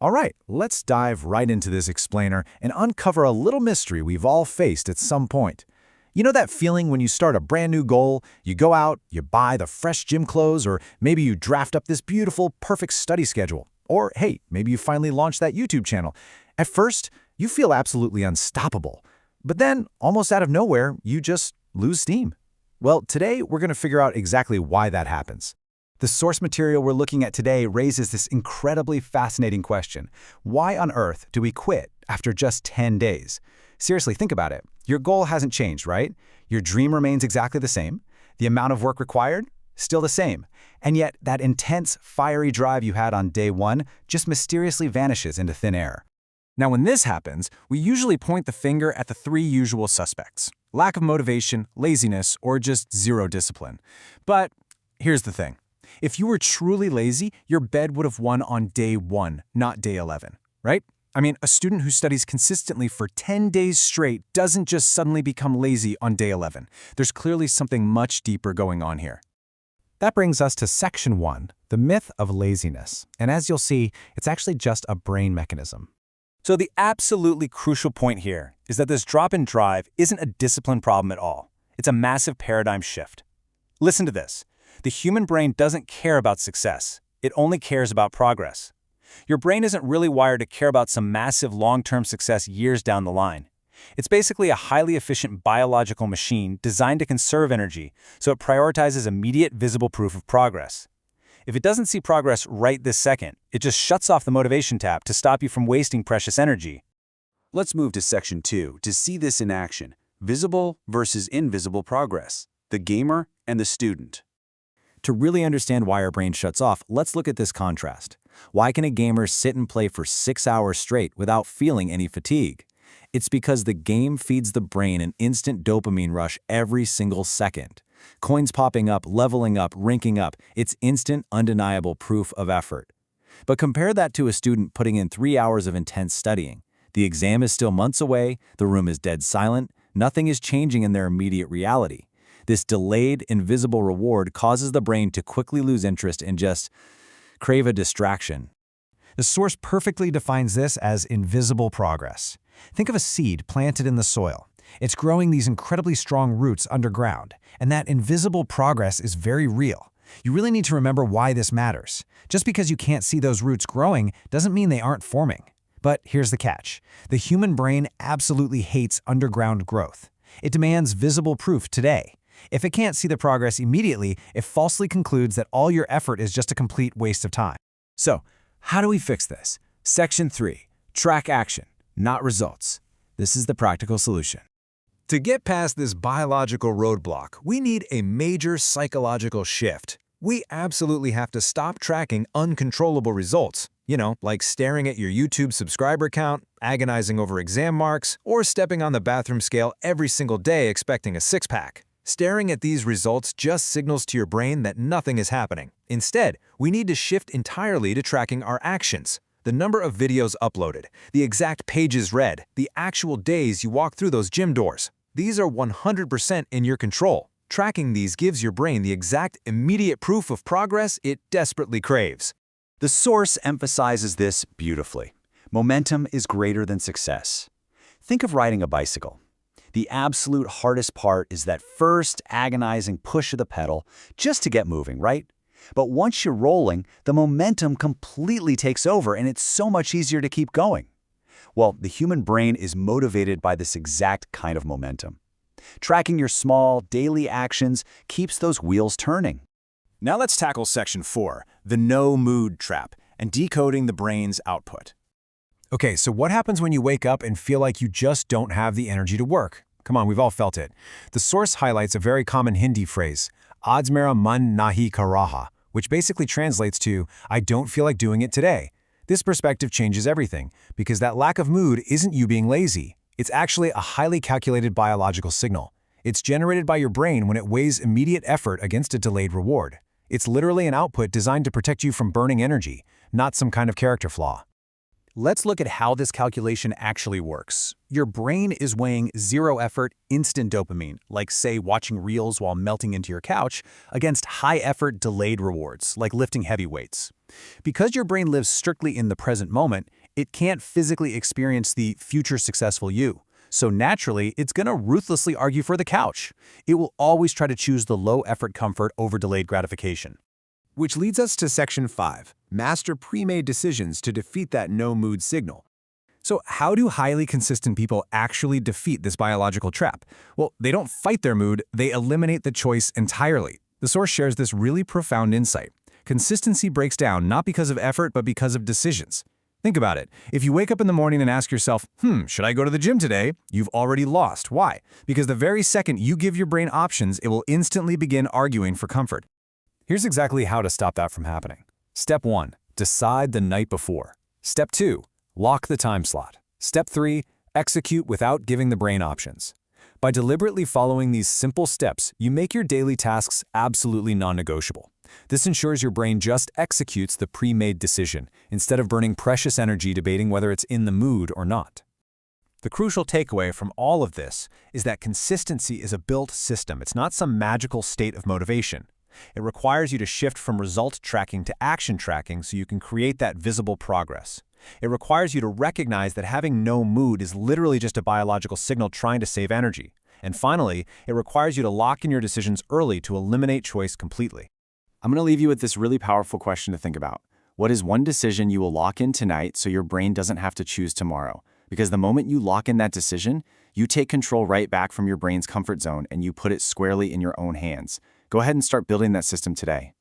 All right, let's dive right into this explainer and uncover a little mystery we've all faced at some point. You know that feeling when you start a brand new goal, you go out, you buy the fresh gym clothes, or maybe you draft up this beautiful, perfect study schedule. Or hey, maybe you finally launch that YouTube channel. At first, you feel absolutely unstoppable. But then, almost out of nowhere, you just lose steam. Well, today we're going to figure out exactly why that happens. The source material we're looking at today raises this incredibly fascinating question. Why on earth do we quit after just 10 days? Seriously, think about it. Your goal hasn't changed, right? Your dream remains exactly the same. The amount of work required? Still the same. And yet, that intense, fiery drive you had on day one just mysteriously vanishes into thin air. Now, when this happens, we usually point the finger at the three usual suspects: lack of motivation, laziness, or just zero discipline. But here's the thing. If you were truly lazy, your bed would have won on day 1, not day 11, right? I mean, a student who studies consistently for 10 days straight doesn't just suddenly become lazy on day 11. There's clearly something much deeper going on here. That brings us to Section 1, the myth of laziness. And as you'll see, it's actually just a brain mechanism. So the absolutely crucial point here is that this drop in drive isn't a discipline problem at all. It's a massive paradigm shift. Listen to this. The human brain doesn't care about success. It only cares about progress. Your brain isn't really wired to care about some massive long-term success years down the line. It's basically a highly efficient biological machine designed to conserve energy, so it prioritizes immediate visible proof of progress. If it doesn't see progress right this second, it just shuts off the motivation tap to stop you from wasting precious energy. Let's move to Section 2 to see this in action: visible versus invisible progress, the gamer and the student. To really understand why our brain shuts off, let's look at this contrast. Why can a gamer sit and play for 6 hours straight without feeling any fatigue? It's because the game feeds the brain an instant dopamine rush every single second. Coins popping up, leveling up, ranking up, it's instant, undeniable proof of effort. But compare that to a student putting in 3 hours of intense studying. The exam is still months away, the room is dead silent, nothing is changing in their immediate reality. This delayed, invisible reward causes the brain to quickly lose interest and just crave a distraction. The source perfectly defines this as invisible progress. Think of a seed planted in the soil. It's growing these incredibly strong roots underground, and that invisible progress is very real. You really need to remember why this matters. Just because you can't see those roots growing doesn't mean they aren't forming. But here's the catch. The human brain absolutely hates underground growth. It demands visible proof today. If it can't see the progress immediately, it falsely concludes that all your effort is just a complete waste of time. So, how do we fix this? Section 3. Track action, not results. This is the practical solution. To get past this biological roadblock, we need a major psychological shift. We absolutely have to stop tracking uncontrollable results. Like staring at your YouTube subscriber count, agonizing over exam marks, or stepping on the bathroom scale every single day expecting a six-pack. Staring at these results just signals to your brain that nothing is happening. Instead, we need to shift entirely to tracking our actions. The number of videos uploaded, the exact pages read, the actual days you walk through those gym doors. These are 100% in your control. Tracking these gives your brain the exact immediate proof of progress it desperately craves. The source emphasizes this beautifully. Momentum is greater than success. Think of riding a bicycle. The absolute hardest part is that first agonizing push of the pedal just to get moving, right? But once you're rolling, the momentum completely takes over and it's so much easier to keep going. Well, the human brain is motivated by this exact kind of momentum. Tracking your small, daily actions keeps those wheels turning. Now let's tackle Section 4, the no-mood trap, and decoding the brain's output. Okay, so what happens when you wake up and feel like you just don't have the energy to work? Come on, we've all felt it. The source highlights a very common Hindi phrase, "Aaj mera man nahi kar raha," which basically translates to, "I don't feel like doing it today." This perspective changes everything, because that lack of mood isn't you being lazy. It's actually a highly calculated biological signal. It's generated by your brain when it weighs immediate effort against a delayed reward. It's literally an output designed to protect you from burning energy, not some kind of character flaw. Let's look at how this calculation actually works. Your brain is weighing zero-effort, instant dopamine, like say watching reels while melting into your couch, against high-effort, delayed rewards, like lifting heavy weights. Because your brain lives strictly in the present moment, it can't physically experience the future successful you. So naturally, it's going to ruthlessly argue for the couch. It will always try to choose the low-effort comfort over delayed gratification. Which leads us to Section 5, master pre-made decisions to defeat that no-mood signal. So how do highly consistent people actually defeat this biological trap? Well, they don't fight their mood, they eliminate the choice entirely. The source shares this really profound insight. Consistency breaks down not because of effort, but because of decisions. Think about it. If you wake up in the morning and ask yourself, should I go to the gym today? You've already lost. Why? Because the very second you give your brain options, it will instantly begin arguing for comfort. Here's exactly how to stop that from happening. Step 1. Decide the night before. Step 2. Lock the time slot. Step 3. Execute without giving the brain options. By deliberately following these simple steps, you make your daily tasks absolutely non-negotiable. This ensures your brain just executes the pre-made decision, instead of burning precious energy debating whether it's in the mood or not. The crucial takeaway from all of this is that consistency is a built system. It's not some magical state of motivation. It requires you to shift from result tracking to action tracking so you can create that visible progress. It requires you to recognize that having no mood is literally just a biological signal trying to save energy. And finally, it requires you to lock in your decisions early to eliminate choice completely. I'm going to leave you with this really powerful question to think about. What is one decision you will lock in tonight so your brain doesn't have to choose tomorrow? Because the moment you lock in that decision, you take control right back from your brain's comfort zone and you put it squarely in your own hands. Go ahead and start building that system today.